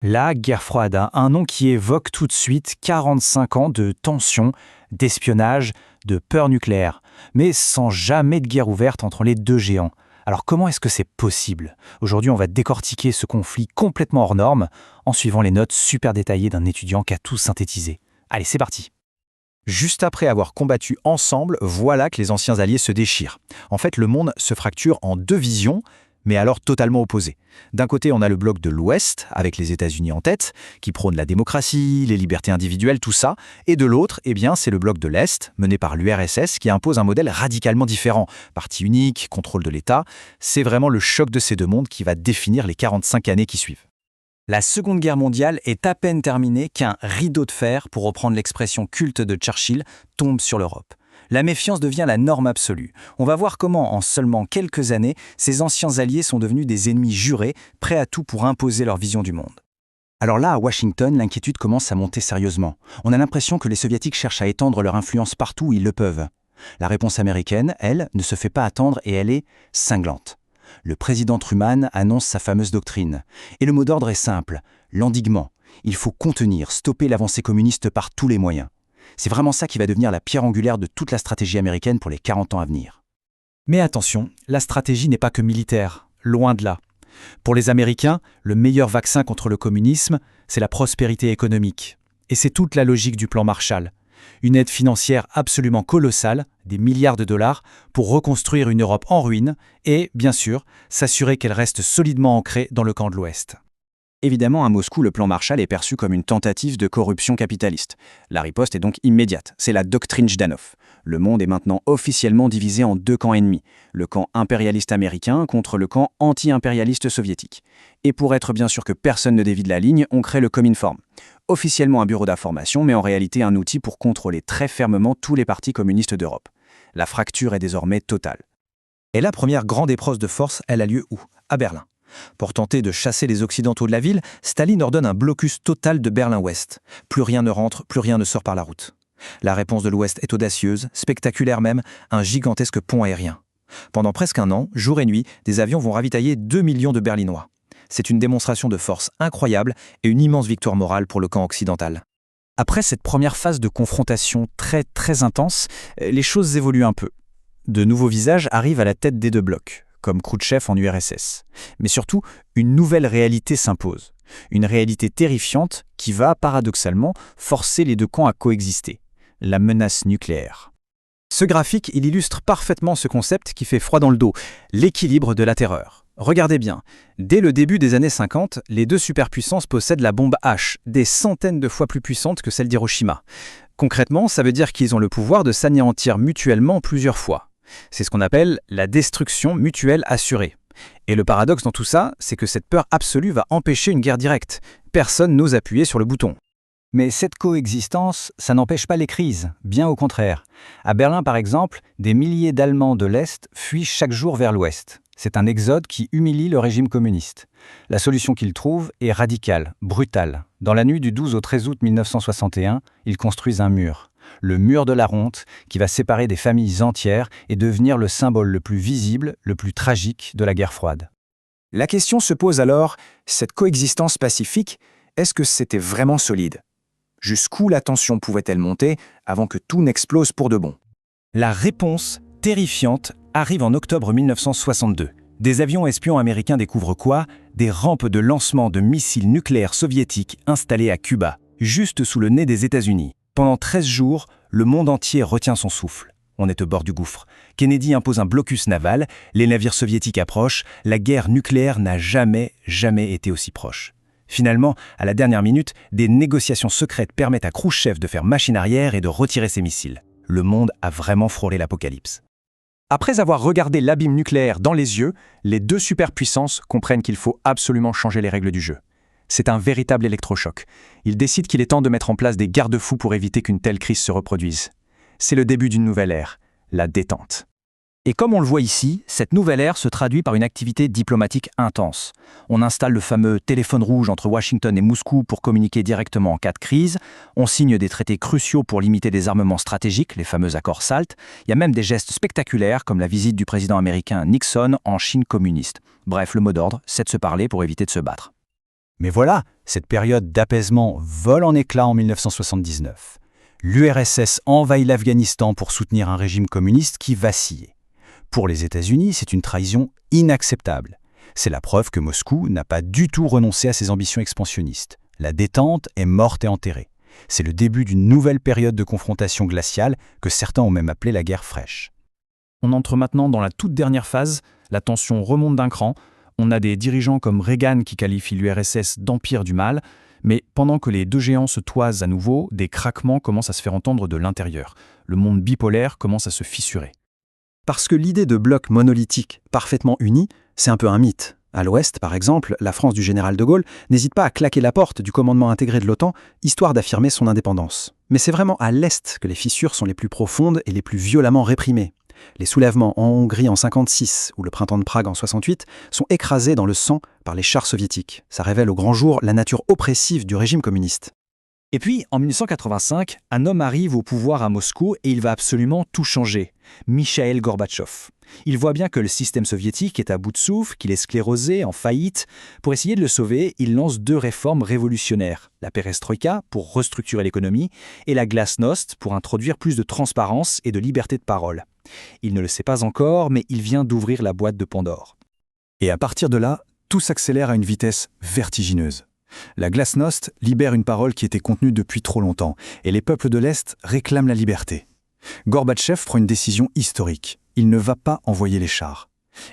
La guerre froide, un nom qui évoque tout de suite 45 ans de tensions, d'espionnage, de peur nucléaire, mais sans jamais de guerre ouverte entre les deux géants. Alors comment est-ce que c'est possible? Aujourd'hui, on va décortiquer ce conflit complètement hors norme en suivant les notes super détaillées d'un étudiant qui a tout synthétisé. Allez, c'est parti. Juste après avoir combattu ensemble, voilà que les anciens alliés se déchirent. En fait, le monde se fracture en deux visions, mais alors totalement opposées. D'un côté, on a le bloc de l'Ouest, avec les États-Unis en tête, qui prône la démocratie, les libertés individuelles, tout ça. Et de l'autre, c'est le bloc de l'Est, mené par l'URSS, qui impose un modèle radicalement différent. Parti unique, contrôle de l'État. C'est vraiment le choc de ces deux mondes qui va définir les 45 années qui suivent. La Seconde Guerre mondiale est à peine terminée qu'un rideau de fer, pour reprendre l'expression culte de Churchill, tombe sur l'Europe. La méfiance devient la norme absolue. On va voir comment, en seulement quelques années, ces anciens alliés sont devenus des ennemis jurés, prêts à tout pour imposer leur vision du monde. Alors là, à Washington, l'inquiétude commence à monter sérieusement. On a l'impression que les Soviétiques cherchent à étendre leur influence partout où ils le peuvent. La réponse américaine, elle, ne se fait pas attendre et elle est cinglante. Le président Truman annonce sa fameuse doctrine. Et le mot d'ordre est simple, l'endiguement. Il faut contenir, stopper l'avancée communiste par tous les moyens. C'est vraiment ça qui va devenir la pierre angulaire de toute la stratégie américaine pour les 40 ans à venir. Mais attention, la stratégie n'est pas que militaire, loin de là. Pour les Américains, le meilleur vaccin contre le communisme, c'est la prospérité économique. Et c'est toute la logique du plan Marshall. Une aide financière absolument colossale, des milliards de dollars, pour reconstruire une Europe en ruine et, bien sûr, s'assurer qu'elle reste solidement ancrée dans le camp de l'Ouest. Évidemment, à Moscou, le plan Marshall est perçu comme une tentative de corruption capitaliste. La riposte est donc immédiate, c'est la doctrine Jdanov. Le monde est maintenant officiellement divisé en deux camps ennemis, le camp impérialiste américain contre le camp anti-impérialiste soviétique. Et pour être bien sûr que personne ne dévie de la ligne, on crée le Cominform. Officiellement un bureau d'information, mais en réalité un outil pour contrôler très fermement tous les partis communistes d'Europe. La fracture est désormais totale. Et la première grande épreuve de force, elle a lieu où? À Berlin. Pour tenter de chasser les Occidentaux de la ville, Staline ordonne un blocus total de Berlin-Ouest. Plus rien ne rentre, plus rien ne sort par la route. La réponse de l'Ouest est audacieuse, spectaculaire même, un gigantesque pont aérien. Pendant presque un an, jour et nuit, des avions vont ravitailler 2 millions de Berlinois. C'est une démonstration de force incroyable et une immense victoire morale pour le camp occidental. Après cette première phase de confrontation très intense, les choses évoluent un peu. De nouveaux visages arrivent à la tête des deux blocs, comme Khrouchtchev en URSS. Mais surtout, une nouvelle réalité s'impose. Une réalité terrifiante qui va, paradoxalement, forcer les deux camps à coexister. La menace nucléaire. Ce graphique, il illustre parfaitement ce concept qui fait froid dans le dos, l'équilibre de la terreur. Regardez bien, dès le début des années 50, les deux superpuissances possèdent la bombe H, des centaines de fois plus puissante que celle d'Hiroshima. Concrètement, ça veut dire qu'ils ont le pouvoir de s'anéantir mutuellement plusieurs fois. C'est ce qu'on appelle la destruction mutuelle assurée. Et le paradoxe dans tout ça, c'est que cette peur absolue va empêcher une guerre directe. Personne n'ose appuyer sur le bouton. Mais cette coexistence, ça n'empêche pas les crises, bien au contraire. À Berlin, par exemple, des milliers d'Allemands de l'Est fuient chaque jour vers l'Ouest. C'est un exode qui humilie le régime communiste. La solution qu'ils trouvent est radicale, brutale. Dans la nuit du 12 au 13 août 1961, ils construisent un mur. Le mur de la honte, qui va séparer des familles entières et devenir le symbole le plus visible, le plus tragique de la guerre froide. La question se pose alors, cette coexistence pacifique, est-ce que c'était vraiment solide? Jusqu'où la tension pouvait-elle monter avant que tout n'explose pour de bon? La réponse, terrifiante, arrive en octobre 1962. Des avions espions américains découvrent quoi? Des rampes de lancement de missiles nucléaires soviétiques installées à Cuba, juste sous le nez des États-Unis. Pendant 13 jours, le monde entier retient son souffle. On est au bord du gouffre. Kennedy impose un blocus naval, les navires soviétiques approchent, la guerre nucléaire n'a jamais été aussi proche. Finalement, à la dernière minute, des négociations secrètes permettent à Khrouchtchev de faire machine arrière et de retirer ses missiles. Le monde a vraiment frôlé l'apocalypse. Après avoir regardé l'abîme nucléaire dans les yeux, les deux superpuissances comprennent qu'il faut absolument changer les règles du jeu. C'est un véritable électrochoc. Ils décident qu'il est temps de mettre en place des garde-fous pour éviter qu'une telle crise se reproduise. C'est le début d'une nouvelle ère, la détente. Et comme on le voit ici, cette nouvelle ère se traduit par une activité diplomatique intense. On installe le fameux téléphone rouge entre Washington et Moscou pour communiquer directement en cas de crise. On signe des traités cruciaux pour limiter des armements stratégiques, les fameux accords SALT. Il y a même des gestes spectaculaires comme la visite du président américain Nixon en Chine communiste. Bref, le mot d'ordre, c'est de se parler pour éviter de se battre. Mais voilà, cette période d'apaisement vole en éclats en 1979. L'URSS envahit l'Afghanistan pour soutenir un régime communiste qui vacillait. Pour les États-Unis, c'est une trahison inacceptable. C'est la preuve que Moscou n'a pas du tout renoncé à ses ambitions expansionnistes. La détente est morte et enterrée. C'est le début d'une nouvelle période de confrontation glaciale que certains ont même appelée la guerre fraîche. On entre maintenant dans la toute dernière phase, la tension remonte d'un cran. On a des dirigeants comme Reagan qui qualifient l'URSS d'empire du mal, mais pendant que les deux géants se toisent à nouveau, des craquements commencent à se faire entendre de l'intérieur. Le monde bipolaire commence à se fissurer. Parce que l'idée de bloc monolithique, parfaitement uni, c'est un peu un mythe. À l'ouest, par exemple, la France du général de Gaulle n'hésite pas à claquer la porte du commandement intégré de l'OTAN, histoire d'affirmer son indépendance. Mais c'est vraiment à l'est que les fissures sont les plus profondes et les plus violemment réprimées. Les soulèvements en Hongrie en 1956 ou le printemps de Prague en 1968 sont écrasés dans le sang par les chars soviétiques. Ça révèle au grand jour la nature oppressive du régime communiste. Et puis, en 1985, un homme arrive au pouvoir à Moscou et il va absolument tout changer. Mikhaïl Gorbatchev. Il voit bien que le système soviétique est à bout de souffle, qu'il est sclérosé, en faillite. Pour essayer de le sauver, il lance deux réformes révolutionnaires. La perestroïka, pour restructurer l'économie, et la glasnost, pour introduire plus de transparence et de liberté de parole. Il ne le sait pas encore, mais il vient d'ouvrir la boîte de Pandore. Et à partir de là, tout s'accélère à une vitesse vertigineuse. La glasnost libère une parole qui était contenue depuis trop longtemps, et les peuples de l'Est réclament la liberté. Gorbatchev prend une décision historique. Il ne va pas envoyer les chars.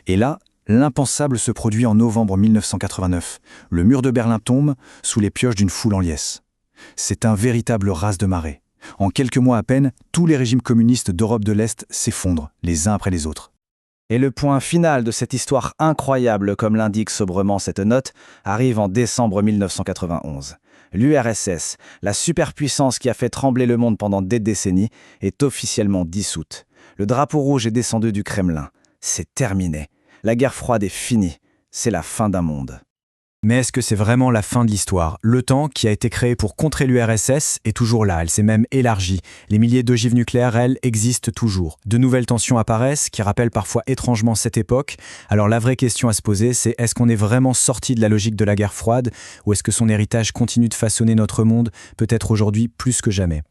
Et là, l'impensable se produit en novembre 1989. Le mur de Berlin tombe sous les pioches d'une foule en liesse. C'est un véritable raz de marée. En quelques mois à peine, tous les régimes communistes d'Europe de l'Est s'effondrent, les uns après les autres. Et le point final de cette histoire incroyable, comme l'indique sobrement cette note, arrive en décembre 1991. L'URSS, la superpuissance qui a fait trembler le monde pendant des décennies, est officiellement dissoute. Le drapeau rouge est descendu du Kremlin. C'est terminé. La guerre froide est finie. C'est la fin d'un monde. Mais est-ce que c'est vraiment la fin de l'histoire? L'OTAN, qui a été créée pour contrer l'URSS, est toujours là, elle s'est même élargie. Les milliers d'ogives nucléaires, elles, existent toujours. De nouvelles tensions apparaissent, qui rappellent parfois étrangement cette époque. Alors la vraie question à se poser, c'est est-ce qu'on est vraiment sorti de la logique de la guerre froide, ou est-ce que son héritage continue de façonner notre monde, peut-être aujourd'hui plus que jamais?